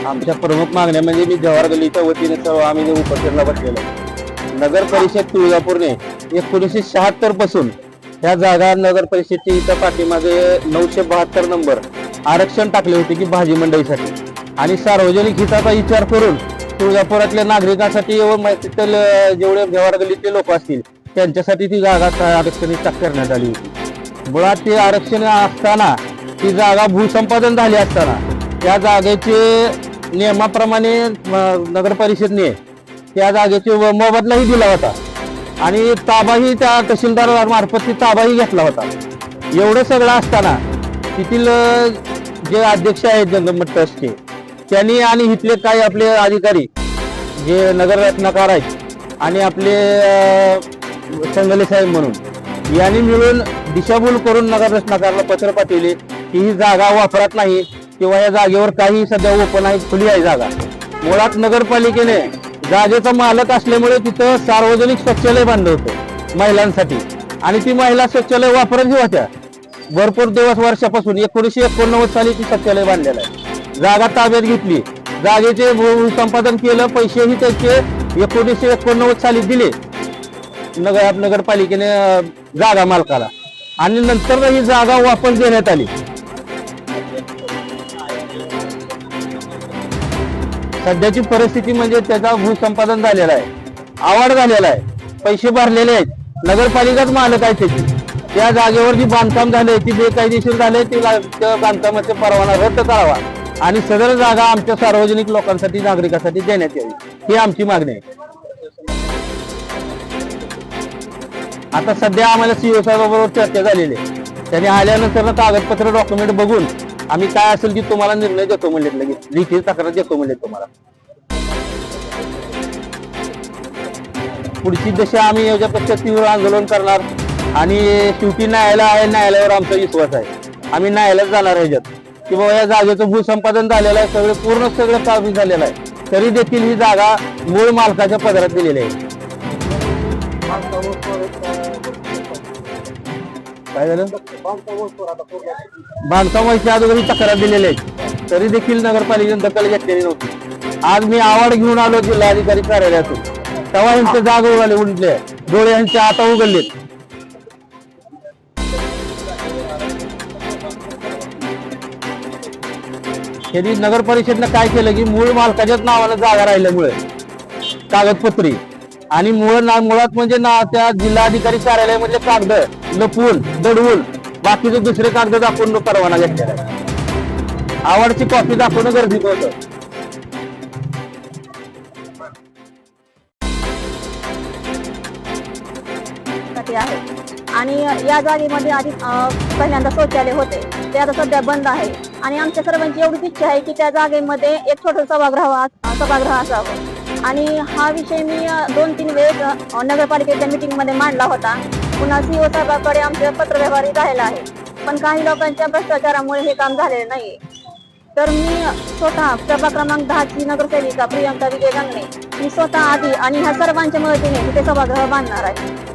आमच्या प्रमुख मागण्या म्हणजे मी जवाहर गल्लीच्या वतीने सर्व आम्ही जे उपोषणाला बसलेलो आहे. नगर परिषद तुळजापूरने 1976 पासून ह्या जागा नगर परिषदच्या इथं पाठीमागे 972 नंबर आरक्षण टाकले होते की भाजी मंडईसाठी आणि सार्वजनिक हिताचा विचार करून तुळजापुरातल्या नागरिकांसाठी व तिथले जेवढे जवाहर गल्लीतले लोक असतील त्यांच्यासाठी ती जागा आरक्षण करण्यात आली होती. मुळात ते आरक्षण असताना ती जागा भूसंपादन झाली असताना त्या जागेचे नियमाप्रमाणे नगर परिषदने त्या जागेचे मोबदलाही दिला होता आणि ताबाही त्या तहसीलदार मार्फत ताबाही घेतला होता. एवढं सगळं असताना तिथील जे अध्यक्ष आहेत जंगमठ ट्रस्टचे त्यांनी आणि इथले काही आपले अधिकारी जे नगर रत्नाकार आहेत आणि आपले संगले साहेब म्हणून यांनी मिळून दिशाभूल करून नगर रत्नाकारला पत्र पाठवले की ही जागा वापरात नाही किंवा या जागेवर काही सध्या ओपन आहे, खुली आहे जागा. मुळात नगरपालिकेने जागेचा मालक असल्यामुळे तिथं सार्वजनिक शौचालय बांधलं होतं महिलांसाठी आणि ती महिला शौचालय वापरतही होत्या भरपूर वर्षापासून. 1989 साली ती शौचालय बांधलेलं आहे. जागा ताब्यात घेतली, जागेचे संपादन केलं, पैसेही त्याचे 1989 साली दिले नगरपालिकेने जागा मालकाला आणि नंतर ही जागा वापस देण्यात आली. सध्याची परिस्थिती म्हणजे त्याचा भूसंपादन झालेला आहे, आवाड झालेला आहे, पैसे भरलेले आहेत, नगरपालिकाच मालक आहे त्याची. त्या जागेवर जी बांधकाम झाले ती बेकायदेशीर झाले, त्या बांधकामाचा परवाना रद्द करावा आणि सदर जागा आमच्या सार्वजनिक लोकांसाठी नागरिकांसाठी देण्यात यावी ही आमची मागणी आहे. आता सध्या आम्हाला सीओ साहेबाबरोबर चर्चा झालेली आहे. त्यांनी आल्यानंतर कागदपत्र डॉक्युमेंट बघून आम्ही काय असेल की तुम्हाला निर्णय देतो म्हणले, लगेच लिखित तक्रार देतो म्हणले तुम्हाला. पुढची दशा आम्ही याच्यापेक्षा तीव्र आंदोलन करणार आणि शेवटी न्यायालयावर आमचा विश्वास आहे. आम्ही न्यायालयात जाणार ह्याच्यात की बाबा या जागेचं भूसंपादन झालेलं आहे, सगळं काबीज झालेलं आहे, तरी देखील ही जागा मूळ मालकाच्या पदरात दिलेली आहे. काय झालं? बांधकाम व्हायच्या अगोदर तक्रार दिलेली आहे तरी देखील नगरपालिकेने दखल घेतलेली नव्हती. आज मी आवाड घेऊन आलो जिल्हाधिकारी कार्यालयातून, तेव्हा यांचे जाग उडले, डोळे यांचे आता उघडलेत. यांनी नगर परिषदनं काय केलं की मूळ मालकाच्याच नावानं जागा राहिल्यामुळे कागदपत्री आणि मुळात म्हणजे त्या जिल्हाधिकारी कार्यालयामधले कागद लपवून दडवून बाकीचे दुसरे कागद दाखवून परवाना घेतलेला आहे. आवडची कॉपी दाखवणं गरजेचं होतं. आहे आणि या जागेमध्ये आधी पहिल्यांदा शौचालय होते ते आता सध्या बंद आहे आणि आमच्या सर्वांची एवढीच इच्छा आहे की त्या जागेमध्ये एक छोटं सभागृह असावं आणि हा विषय मी 2-3 वेळेस नगरपालिकेच्या मीटिंग मध्ये मांडला होता. पुन्हा सीओ साहेबांकडे आमचे पत्रव्यवहार झालेला आहे पण काही लोकांच्या भ्रष्टाचारामुळे हे काम झालेलं नाहीये. तर मी स्वतः प्रभाग क्रमांक 10 ची नगरसेविका प्रियंका विजय गंगणे मी स्वतः आधी आणि ह्या सर्वांच्या मदतीने तिथे सभागृह बांधणार आहे.